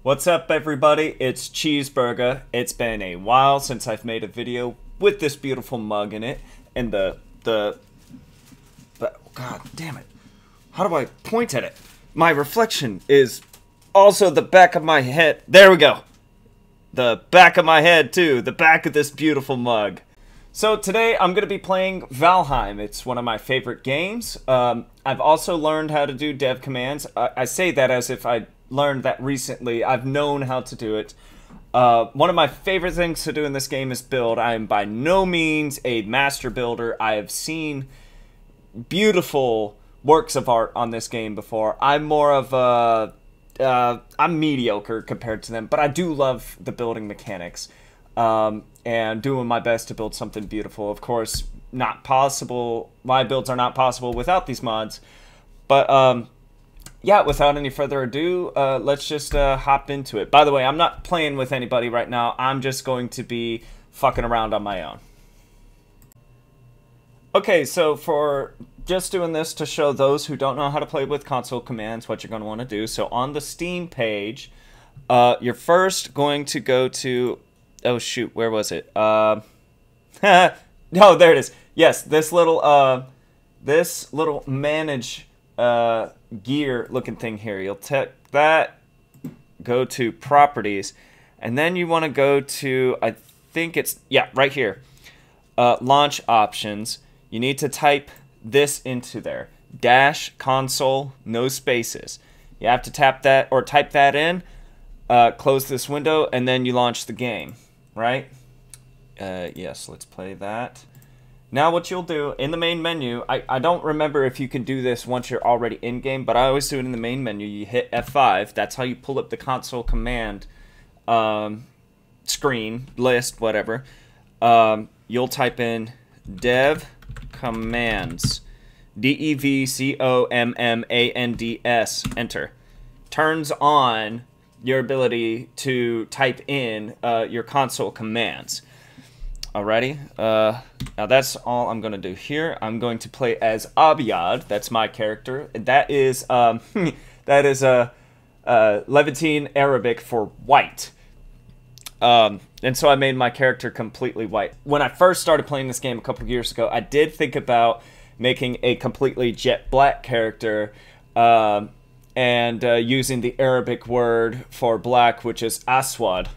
What's up, everybody? It's Cheeseburger. It's been a while since I've made a video with this beautiful mug in it, and but God damn it! How do I point at it? My reflection is also the back of my head. There we go. The back of my head too. The back of this beautiful mug. So today I'm going to be playing Valheim. It's one of my favorite games. I've also learned how to do dev commands. I say that as if I learned that recently. I've known how to do it. One of my favorite things to do in this game is build. I am by no means a master builder. I have seen beautiful works of art on this game before. I'm more of a... I'm mediocre compared to them, but I do love the building mechanics. And doing my best to build something beautiful. Of course, not possible. My builds are not possible without these mods. But, yeah, without any further ado, let's just hop into it. By the way, I'm not playing with anybody right now. I'm just going to be fucking around on my own. Okay, so for just doing this to show those who don't know how to play with console commands, what you're going to want to do. So on the Steam page, you're first going to go to... Oh shoot, where was it? No, there it is. Yes, this little manage gear looking thing here. You'll take that, go to properties, and then you want to go to, I think it's, yeah, right here. Launch options. You need to type this into there. Dash console, no spaces. You have to tap that or type that in, close this window, and then you launch the game. Right? Yes, let's play that. Now what you'll do in the main menu, I don't remember if you can do this once you're already in-game, but I always do it in the main menu. You hit F5. That's how you pull up the console command screen, list, whatever. You'll type in dev commands. DEVCOMMANDS. Enter. Turns on your ability to type in your console commands. Alrighty. Now that's all I'm going to do here. I'm going to play as Abiad. That's my character. That is Levantine Arabic for white. And so I made my character completely white. When I first started playing this game a couple of years ago, I did think about making a completely jet black character. And using the Arabic word for black, which is aswad.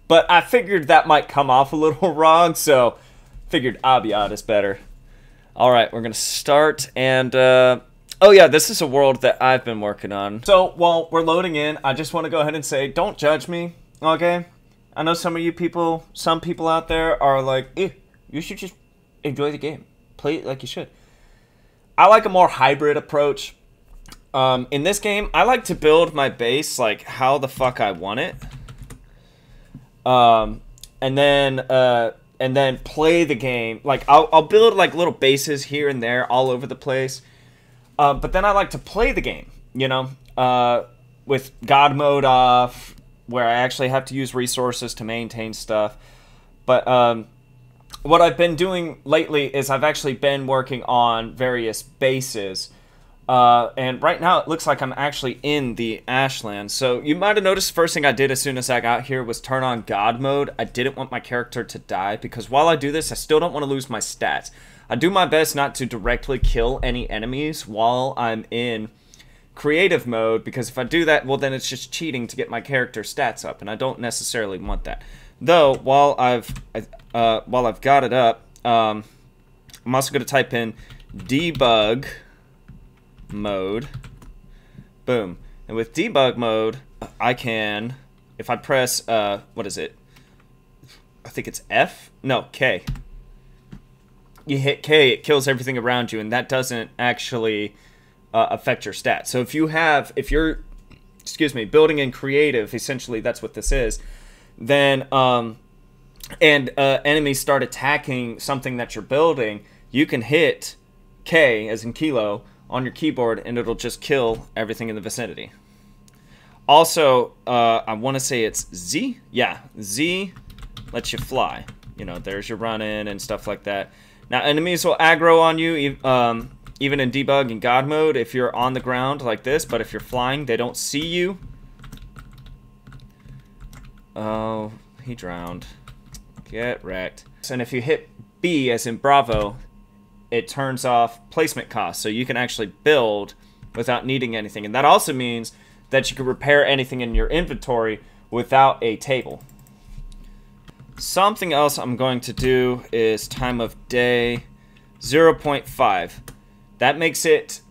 But I figured that might come off a little wrong, so figured Abiad is better. Alright, we're going to start, and, oh yeah, this is a world that I've been working on. So, while we're loading in, I just want to go ahead and say, don't judge me, okay? I know some of you people, some people out there are like, you should just enjoy the game. Play it like you should. I like a more hybrid approach. In this game, I like to build my base like how the fuck I want it, and then play the game. Like I'll build like little bases here and there all over the place, but then I like to play the game, you know, with God mode off, where I actually have to use resources to maintain stuff. But what I've been doing lately is I've actually been working on various bases. And right now it looks like I'm actually in the Ashland. So you might have noticed the first thing I did as soon as I got here was turn on God mode. I didn't want my character to die because while I do this, I still don't want to lose my stats. I do my best not to directly kill any enemies while I'm in creative mode, because if I do that, well then it's just cheating to get my character stats up, and I don't necessarily want that. Though while I've got it up, I'm also going to type in debug mode. Boom. And with debug mode, I can, if I press, what is it? I think it's F? No, K. You hit K, it kills everything around you, and that doesn't actually affect your stats. So if you're, building in creative, essentially that's what this is, then, enemies start attacking something that you're building, you can hit K, as in kilo, on your keyboard, and it'll just kill everything in the vicinity. Also, I want to say it's Z. Yeah, Z lets you fly. You know, there's your run-in and stuff like that. Now, enemies will aggro on you, even in debug and God mode, if you're on the ground like this, but if you're flying, they don't see you. Oh, he drowned. Get wrecked. And if you hit B, as in Bravo, it turns off placement costs, so you can actually build without needing anything. And that also means that you can repair anything in your inventory without a table. Something else I'm going to do is time of day 0.5. That makes it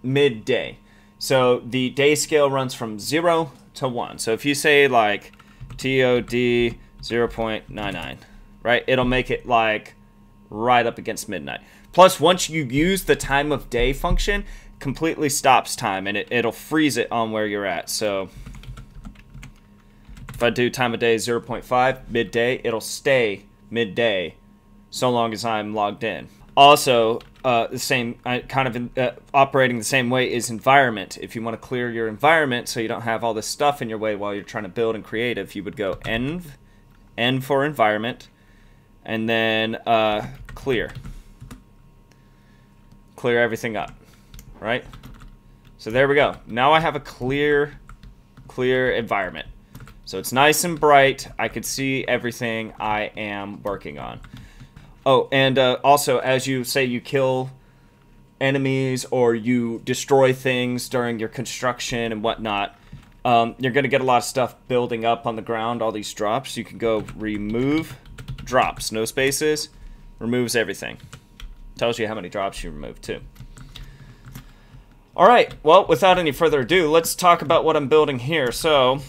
midday. So the day scale runs from 0 to 1. So if you say like TOD 0.99, right, it'll make it like right up against midnight. Plus, once you use the time of day function, completely stops time, and it'll freeze it on where you're at. So if I do time of day 0.5, midday, it'll stay midday so long as I'm logged in. Also, the same kind of operating the same way is environment. If you want to clear your environment so you don't have all this stuff in your way while you're trying to build and creative, you would go N for environment, and then clear everything up, right? So there we go. Now I have a clear environment. So it's nice and bright. I can see everything I am working on. Oh, and also, as you say, you kill enemies or you destroy things during your construction and whatnot, you're going to get a lot of stuff building up on the ground, all these drops. You can go remove drops, no spaces, removes everything. Tells you how many drops you removed, too. Alright, well, without any further ado, let's talk about what I'm building here. So,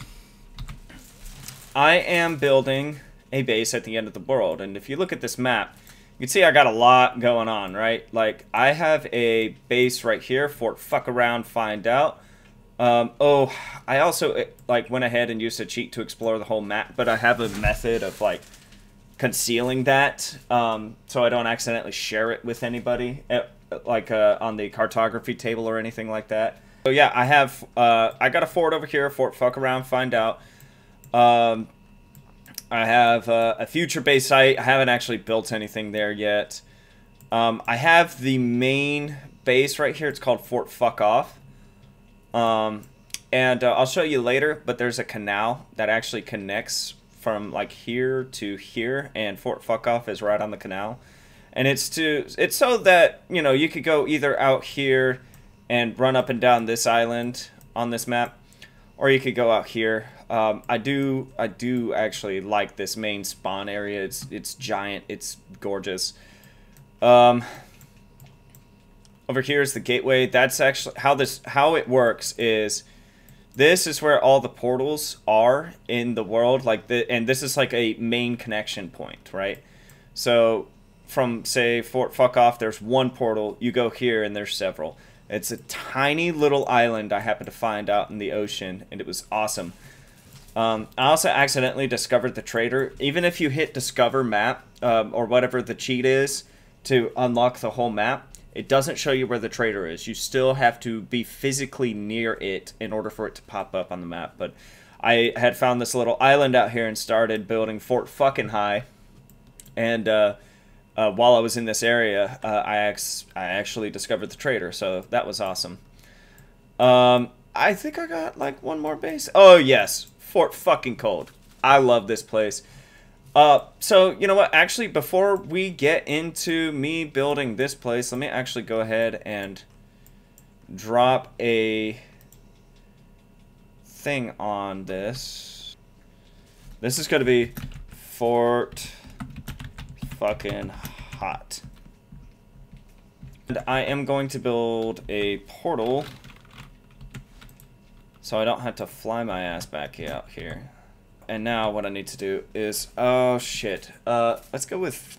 I am building a base at the end of the world, and if you look at this map, you can see I got a lot going on, right? Like, I have a base right here, Fort Fuck Around, Find Out. Oh, I also, like, went ahead and used a cheat to explore the whole map, but I have a method of, like, concealing that, so I don't accidentally share it with anybody, like on the cartography table or anything like that. So yeah, I have, I got a fort over here, Fort Fuck Around, Find Out. I have a future base site. I haven't actually built anything there yet. I have the main base right here. It's called Fort Fuck Off. And I'll show you later, but there's a canal that actually connects from like here to here, and Fort Fuck Off is right on the canal. And it's so that, you know, you could go either out here and run up and down this island on this map, or you could go out here. I do actually like this main spawn area. It's giant. It's gorgeous. Over here is the gateway. That's actually how it works is this is where all the portals are in the world, and this is like a main connection point, right? So from, say, Fort Fuck Off, there's one portal. You go here, and there's several. It's a tiny little island I happened to find out in the ocean, and it was awesome. I also accidentally discovered the trader. Even if you hit Discover Map, or whatever the cheat is to unlock the whole map, it doesn't show you where the trader is. You still have to be physically near it in order for it to pop up on the map. But I had found this little island out here and started building Fort Fucking High. And while I was in this area, I actually discovered the trader. So that was awesome. I think I got like one more base. Oh, yes. Fort Fucking Cold. I love this place. So, you know what, actually, before we get into me building this place, let me actually go ahead and drop a thing on this. This is going to be Fort Fucking Hot. And I am going to build a portal so I don't have to fly my ass back out here. And now what I need to do is, oh shit, let's go with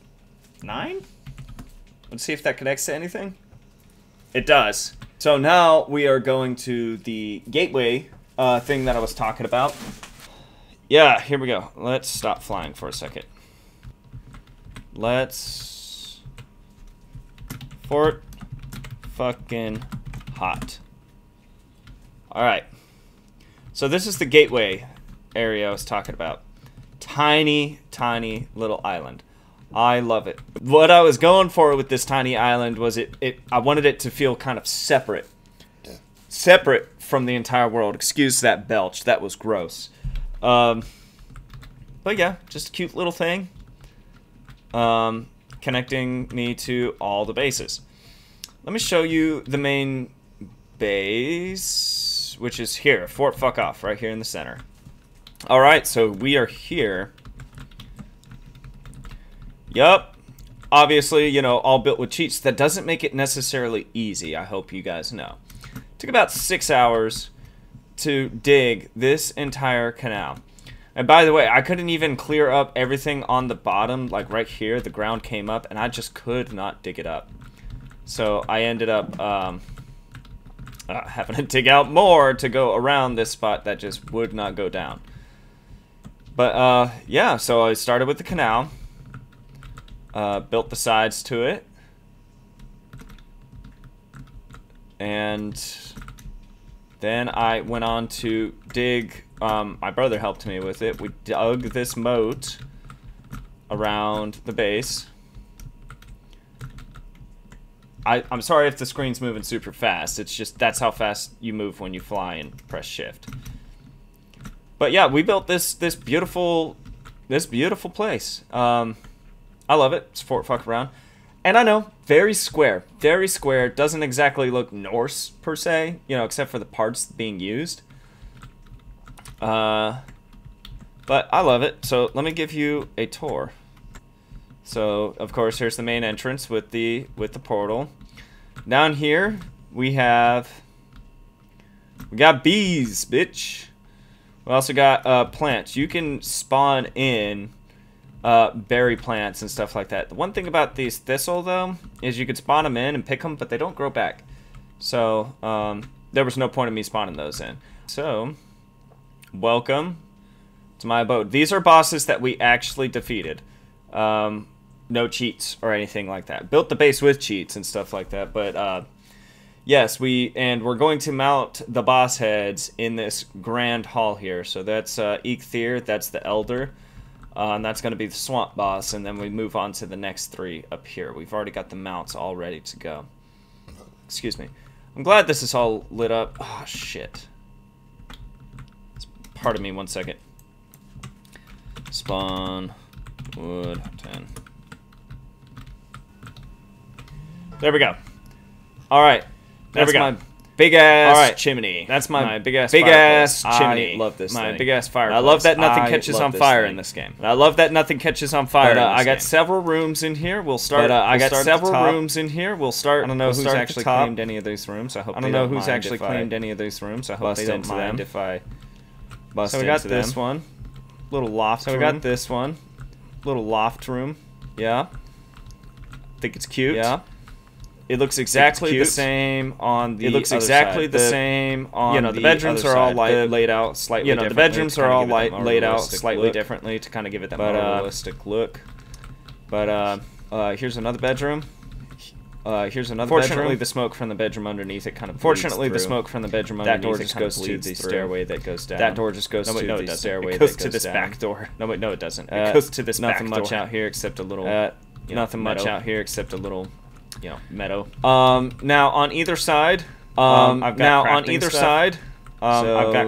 9? Let's see if that connects to anything. It does. So now we are going to the gateway thing that I was talking about. Yeah, here we go. Let's stop flying for a second. Let's Fort Fucking Hot. Alright. So this is the gateway area I was talking about. Tiny, tiny little island. I love it. What I was going for with this tiny island was I wanted it to feel kind of separate. Separate from the entire world. Excuse that belch. That was gross. But yeah, just a cute little thing. Connecting me to all the bases. Let me show you the main base, which is here, Fort Fuck Off, right here in the center. Alright, so we are here. Yup. Obviously, you know, all built with cheats. That doesn't make it necessarily easy, I hope you guys know. Took about 6 hours to dig this entire canal. And by the way, I couldn't even clear up everything on the bottom, like right here. The ground came up, and I just could not dig it up. So I ended up having to dig out more to go around this spot that just would not go down. But yeah, so I started with the canal, built the sides to it, and then I went on to dig. My brother helped me with it. We dug this moat around the base. I'm sorry if the screen's moving super fast. It's just that's how fast you move when you fly and press shift. But yeah, we built this beautiful place. I love it. It's Fort Fuck Around. And I know, very square. Very square. Doesn't exactly look Norse, per se, you know, except for the parts being used. But I love it. So let me give you a tour. So, of course, here's the main entrance with the portal. Down here, we got bees, bitch. We also got plants. You can spawn in berry plants and stuff like that. The one thing about these thistle, though, is you could spawn them in and pick them, but they don't grow back. So, there was no point in me spawning those in. So, welcome to my abode. These are bosses that we actually defeated. No cheats or anything like that. Built the base with cheats and stuff like that, but yes, we're going to mount the boss heads in this grand hall here. So that's Eikthyr, that's the Elder, and that's going to be the swamp boss, and then we move on to the next 3 up here. We've already got the mounts all ready to go. Excuse me. I'm glad this is all lit up. Oh shit. Pardon me 1 second. Spawn wood 10. There we go. All right. There we go. My big ass chimney. That's my big ass chimney. I love this thing. My big ass fireplace. I love that nothing catches on fire in this game. I love that nothing catches on fire. I got several rooms in here. We'll start. I got several rooms in here. We'll start. I don't know who's actually claimed any of these rooms. I hope. I don't know who's actually claimed any of these rooms. I hope they don't mind if I bust into them. So we got this one. Little loft room. So we got this one. Little loft room. Yeah. I think it's cute. Yeah. It looks exactly the same on the other side. The same on, you know, the bedrooms are all laid out slightly differently. You know, the bedrooms are all laid out slightly differently to kind of give it that more realistic look. But here's another bedroom. Here's another Fortunately, bedroom. The smoke from the bedroom underneath it kind of Fortunately, the smoke from the bedroom underneath that door just goes to the stairway that goes down. That door just goes to the stairway that goes to this back door. No, wait, no, it doesn't. It goes to this back door. Nothing much out here except a little. Nothing much out here except a little, you know, meadow. Now on either side, I've got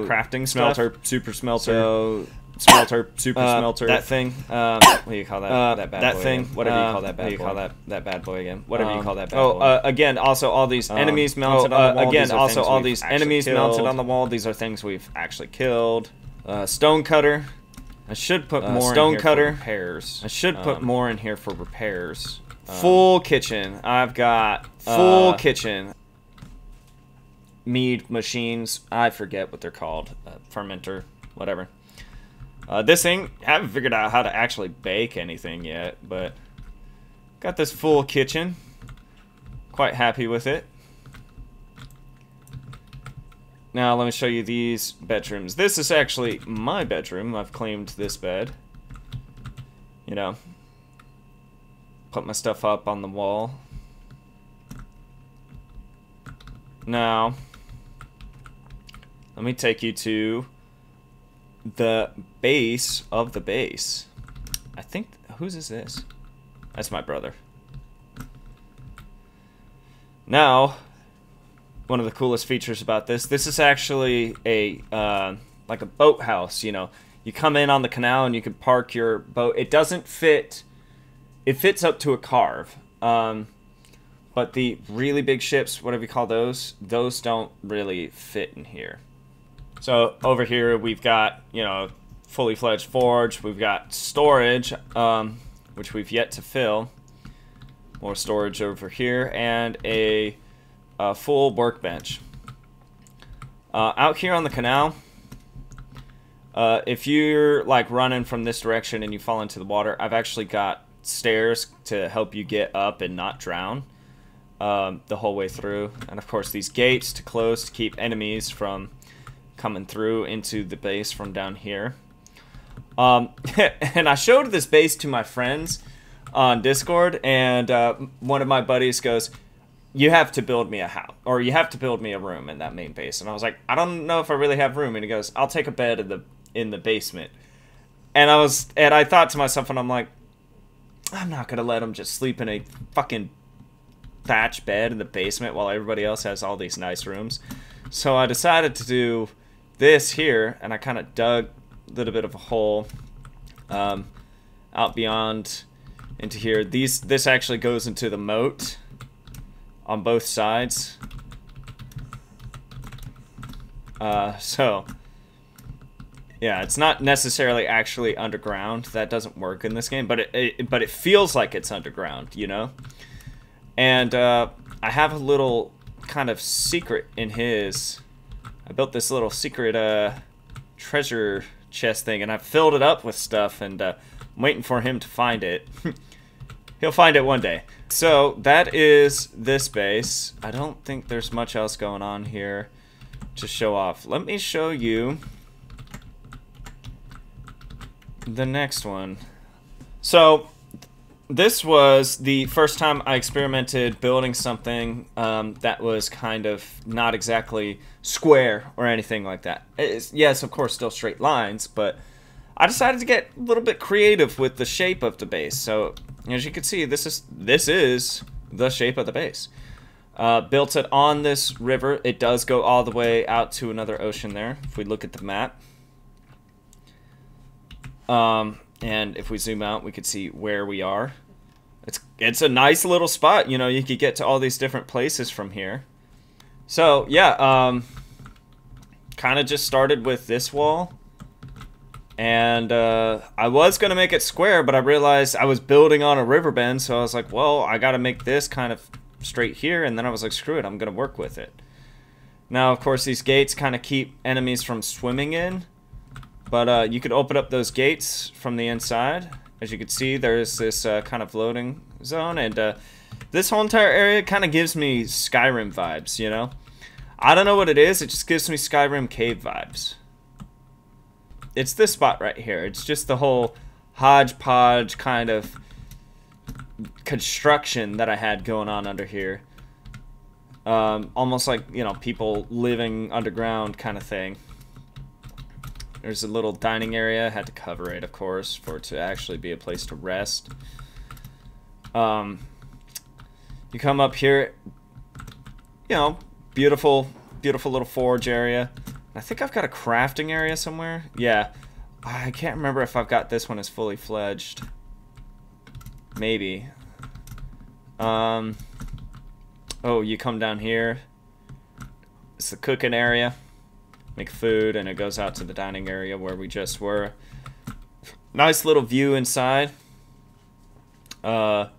crafting smelter, super smelter. So, smelter, super smelter. That thing. What do you call that? That bad that boy thing. Again. Whatever you call that bad boy. What do you call that bad boy again? Whatever you call that bad boy. Oh, again, also all these enemies mounted on the wall. Again, also all these enemies mounted on the wall. These are things we've actually killed. Stonecutter. I should put more Stonecutter. in here for repairs. I should put more in here for repairs. Full kitchen. I've got full kitchen. Mead machines. I forget what they're called. Fermenter. Whatever. This thing, I haven't figured out how to actually bake anything yet, but got this full kitchen. Quite happy with it. Now let me show you these bedrooms. This is actually my bedroom. I've claimed this bed. You know, put my stuff up on the wall. Now, let me take you to the base of the base. I think, whose is this? That's my brother. Now, one of the coolest features about this is actually a like a boathouse. You know, you come in on the canal and you can park your boat. It doesn't fit. It fits up to a carve. But the really big ships, whatever you call those don't really fit in here. So over here we've got, you know, fully fledged forge. We've got storage, which we've yet to fill. More storage over here, and a full workbench. Out here on the canal, if you're like running from this direction and you fall into the water, I've actually got stairs to help you get up and not drown the whole way through. And of course these gates to close to keep enemies from coming through into the base from down here. And I showed this base to my friends on Discord, and one of my buddies goes, you have to build me a house, or you have to build me a room in that main base. And I was like, I don't know if I really have room. And he goes, I'll take a bed in the basement. And I thought to myself, and I'm like, I'm not gonna let him just sleep in a fucking thatch bed in the basement while everybody else has all these nice rooms. So I decided to do this here, and I kind of dug a little bit of a hole out beyond into here. This actually goes into the moat on both sides. So yeah, it's not necessarily actually underground. That doesn't work in this game, but it feels like it's underground, you know. And I have a little kind of secret in his. I built this little secret treasure chest thing, and I've filled it up with stuff, and I'm waiting for him to find it. He'll find it one day. So that is this base. I don't think there's much else going on here to show off. Let me show you the next one. So this was the first time I experimented building something that was kind of not exactly square or anything like that. Yes, of course, still straight lines, but I decided to get a little bit creative with the shape of the base. So as you can see, this is the shape of the base. Built it on this river. It does go all the way out to another ocean there, if we look at the map. And if we zoom out, we could see where we are. It's a nice little spot, you know. You could get to all these different places from here. So yeah, kind of just started with this wall, and I was gonna make it square, but I realized I was building on a river bend, so I was like, well, I gotta make this kind of straight here, and then I was like, screw it, I'm gonna work with it. Now, of course, these gates kind of keep enemies from swimming in, but you could open up those gates from the inside. As you can see, there's this kind of loading zone, and this whole entire area kind of gives me Skyrim vibes, you know? I don't know what it is, it just gives me Skyrim cave vibes. It's this spot right here. It's just the whole hodgepodge kind of construction that I had going on under here. Almost like, you know, people living underground kind of thing. There's a little dining area. I had to cover it, of course, for it to actually be a place to rest. You come up here, you know, beautiful, beautiful little forge area. I think I've got a crafting area somewhere. Yeah, I can't remember if I've got this one as fully fledged. Maybe. Oh, you come down here. It's the cooking area. Make food, and it goes out to the dining area where we just were. Nice little view inside. You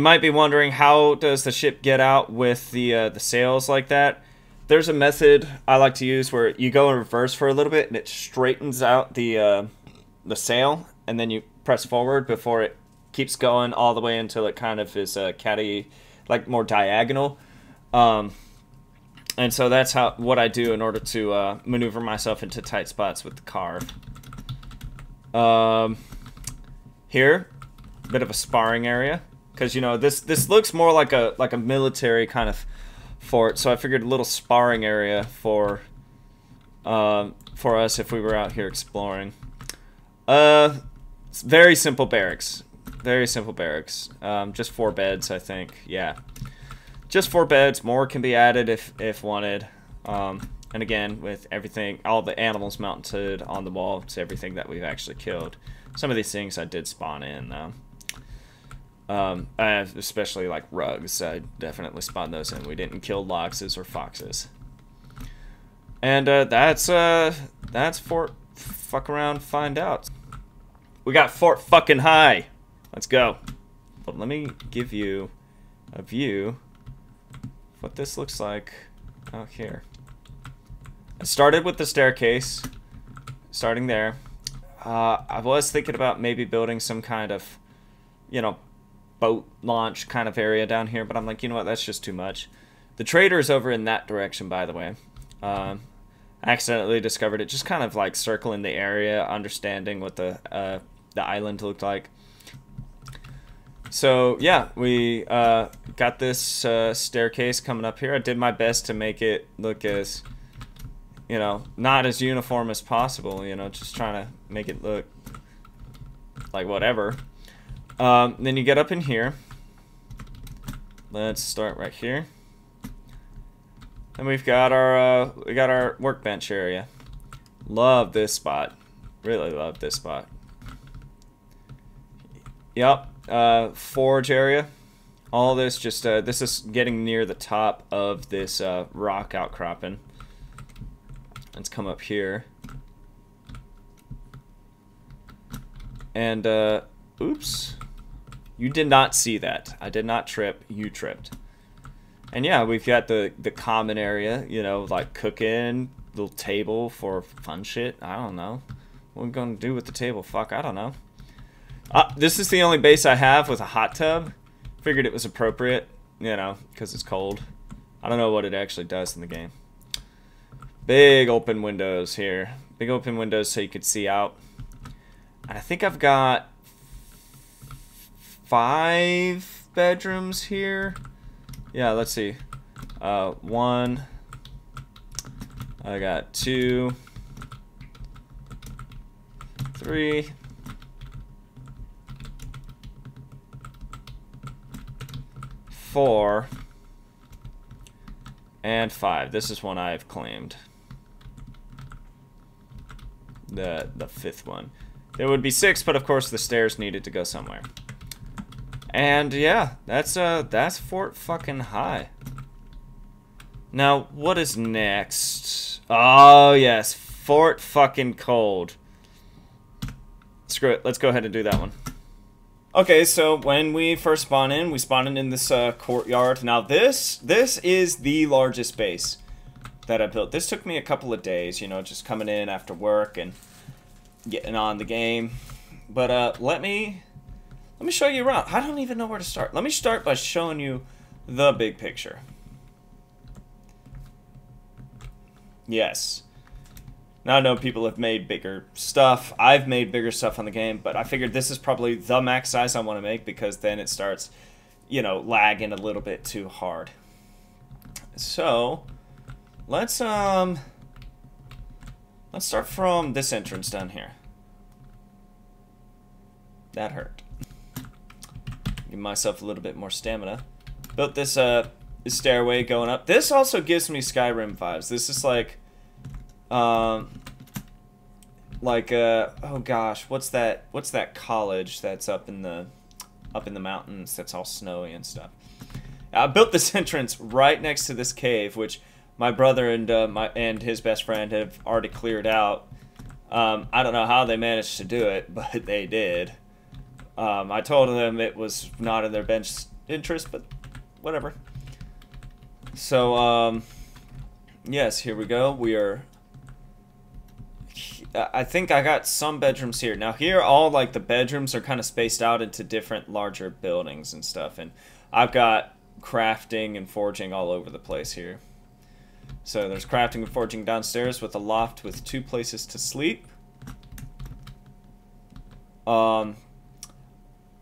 might be wondering, how does the ship get out with the sails like that? There's a method I like to use where you go in reverse for a little bit, and it straightens out the sail, and then you press forward before it keeps going all the way until it kind of is catty, like more diagonal. And so that's what I do in order to maneuver myself into tight spots with the carve. Here, a bit of a sparring area, because you know this looks more like a military kind of fort. So I figured a little sparring area for us if we were out here exploring. It's very simple barracks, very simple barracks. Just 4 beds, I think. Yeah. Just 4 beds. More can be added if wanted. And And again, with everything, all the animals mounted on the wall, it's everything that we've actually killed. Some of these things I did spawn in, though. Especially like rugs, I definitely spawned those in. We didn't kill loxes or foxes. And that's Fort Fuck Around Find Out. We got Fort Fucking High. Let's go. But let me give you a view of what this looks like out here. I started with the staircase, starting there. I was thinking about maybe building some kind of, you know, boat launch kind of area down here, but I'm like, you know what, that's just too much. The trader's over in that direction, by the way. I accidentally discovered it, just kind of like circling the area, understanding what the island looked like. So yeah, we got this staircase coming up here. I did my best to make it look as, you know, not as uniform as possible, you know, just trying to make it look like whatever. Then you get up in here. Let's start right here. And we've got our workbench area. Love this spot. Really love this spot. Yep. Forge area. All this just this is getting near the top of this rock outcropping. Let's come up here. And oops. You did not see that. I did not trip. You tripped. And yeah, we've got the common area, you know, like cooking, little table for fun shit. I don't know. What are we going to do with the table? Fuck, I don't know. This is the only base I have with a hot tub. Figured it was appropriate, you know, because it's cold. I don't know what it actually does in the game. Big open windows here. Big open windows so you could see out. And I think I've got 5 bedrooms here. Yeah, let's see. 1. I got 2. 3. 4. And 5. This is one I've claimed. The 5th one. There would be 6, but of course the stairs needed to go somewhere. And yeah, that's Fort Fucking High. Now, what is next? Oh yes, Fort Fucking Cold. Screw it, let's go ahead and do that one. Okay, so when we first spawn in, we spawn in this courtyard. Now this is the largest base that I built. This took me a couple of days, you know, just coming in after work and getting on the game. But let me show you around. I don't even know where to start. Let me start by showing you the big picture. Yes. Now I know people have made bigger stuff. I've made bigger stuff on the game, but I figured this is probably the max size I want to make because then it starts, you know, lagging a little bit too hard. So, let's start from this entrance down here. That hurt. Give myself a little bit more stamina. Built this stairway going up. This also gives me Skyrim vibes. This is like oh gosh, what's that college that's up in the mountains that's all snowy and stuff. I built this entrance right next to this cave, which my brother and his best friend have already cleared out. I don't know how they managed to do it, but they did. I told them it was not in their best interest, but whatever. So, yes, here we go. We are... I think I got some bedrooms here. Now here, all like the bedrooms are kind of spaced out into different larger buildings and stuff. And I've got crafting and forging all over the place here. So there's crafting and forging downstairs with a loft with 2 places to sleep. I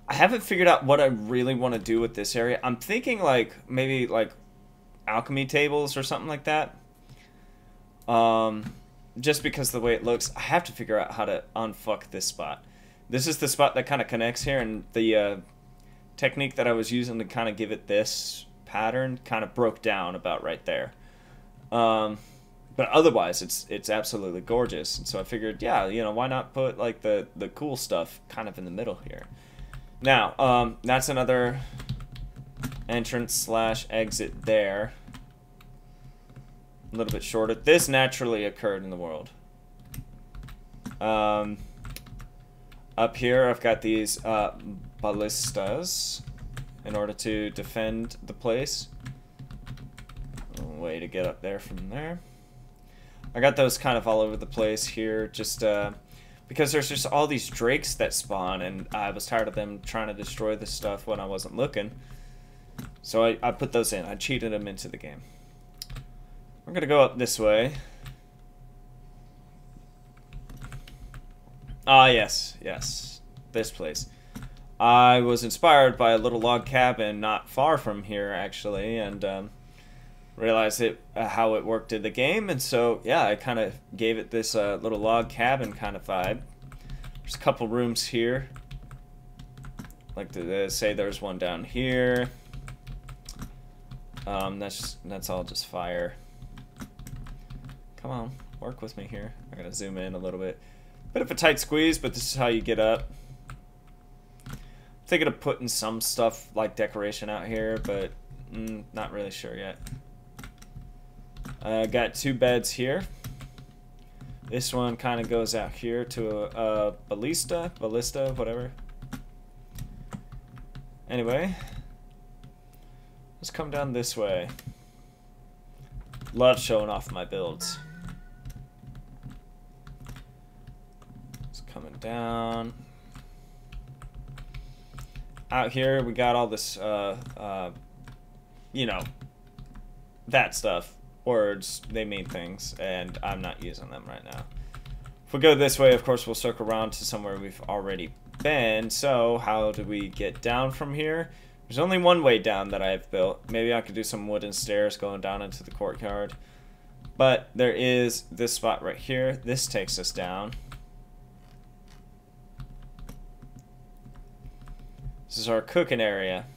haven't figured out what I really want to do with this area. I'm thinking like maybe like alchemy tables or something like that. Just because of the way it looks, I have to figure out how to unfuck this spot. This is the spot that kind of connects here, and the technique that I was using to kind of give it this pattern kind of broke down about right there. But otherwise, it's absolutely gorgeous. And so I figured, yeah, you know, why not put like the cool stuff kind of in the middle here. Now, that's another entrance slash exit there. A little bit shorter. This naturally occurred in the world. Up here, I've got these ballistas in order to defend the place. Way to get up there from there. I got those kind of all over the place here, just because there's just all these drakes that spawn, and I was tired of them trying to destroy this stuff when I wasn't looking. So I put those in. I cheated them into the game. We're gonna go up this way. Ah, yes, yes, this place. I was inspired by a little log cabin not far from here, actually, and realized how it worked in the game, and so yeah, I kind of gave it this little log cabin kind of vibe. There's a couple rooms here. Like to say, there's one down here. That's all just fire. Come on, work with me here. I gotta zoom in a little bit. Bit of a tight squeeze, but this is how you get up. I'm thinking of putting some stuff like decoration out here, but not really sure yet. Got 2 beds here. This one kind of goes out here to a ballista, whatever. Anyway, let's come down this way. Love showing off my builds. It's coming down. Out here, we got all this, you know, that stuff. Words, they mean things, and I'm not using them right now. If we go this way, of course, we'll circle around to somewhere we've already been. So, how do we get down from here? There's only one way down that I've built. Maybe I could do some wooden stairs going down into the courtyard. But there is this spot right here. This takes us down. This is our cooking area.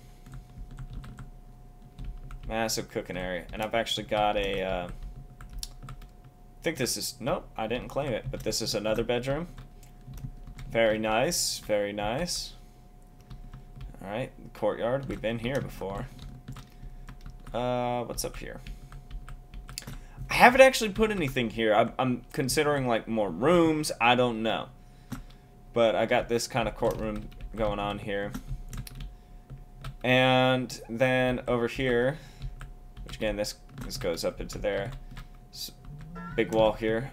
Massive cooking area. And I've actually got a, I think this is, nope, I didn't claim it, but this is another bedroom. Very nice, very nice. Alright, courtyard, we've been here before. What's up here? I haven't actually put anything here. I'm considering like more rooms, I don't know. But I got this kind of courtroom going on here. And then over here, which again, this goes up into there. Big wall here.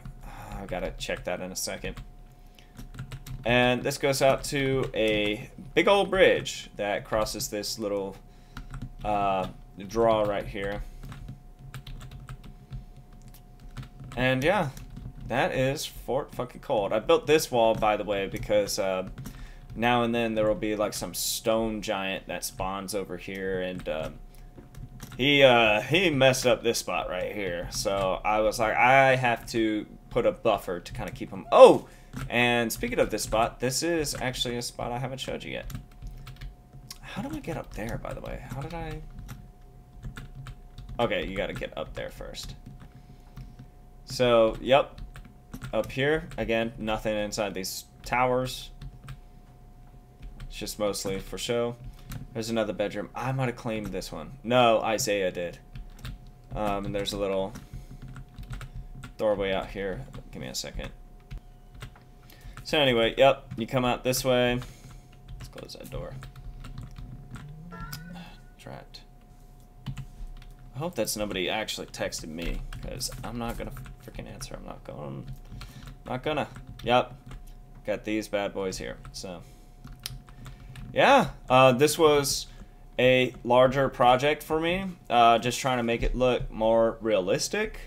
I gotta check that in a second. And this goes out to a big old bridge that crosses this little draw right here. And yeah, that is Fort fucking Cold. I built this wall, by the way, because now and then there will be like some stone giant that spawns over here, and he messed up this spot right here. So I was like, I have to put a buffer to kind of keep him. Oh, and speaking of this spot, this is actually a spot I haven't showed you yet. How do I get up there, by the way? How did I? Okay, you got to get up there first. So, yep, up here again, nothing inside these towers. It's just mostly for show. There's another bedroom. I might have claimed this one. No, Isaiah did. And there's a little doorway out here. Give me a second. So anyway, yep, you come out this way. Let's close that door. Drat. I hope that's nobody actually texted me, because I'm not gonna freaking answer. I'm not gonna. Yep. Got these bad boys here. So yeah, this was a larger project for me. Just trying to make it look more realistic.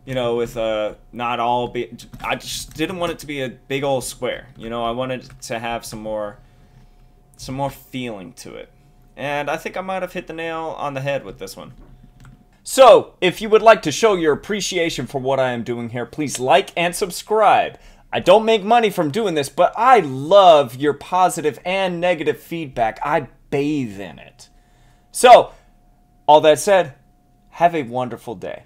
You know, with not all be. I just didn't want it to be a big old square. You know, I wanted it to have some more feeling to it. And I think I might have hit the nail on the head with this one. So, if you would like to show your appreciation for what I am doing here, please like and subscribe. I don't make money from doing this, but I love your positive and negative feedback. I bathe in it. So, all that said, have a wonderful day.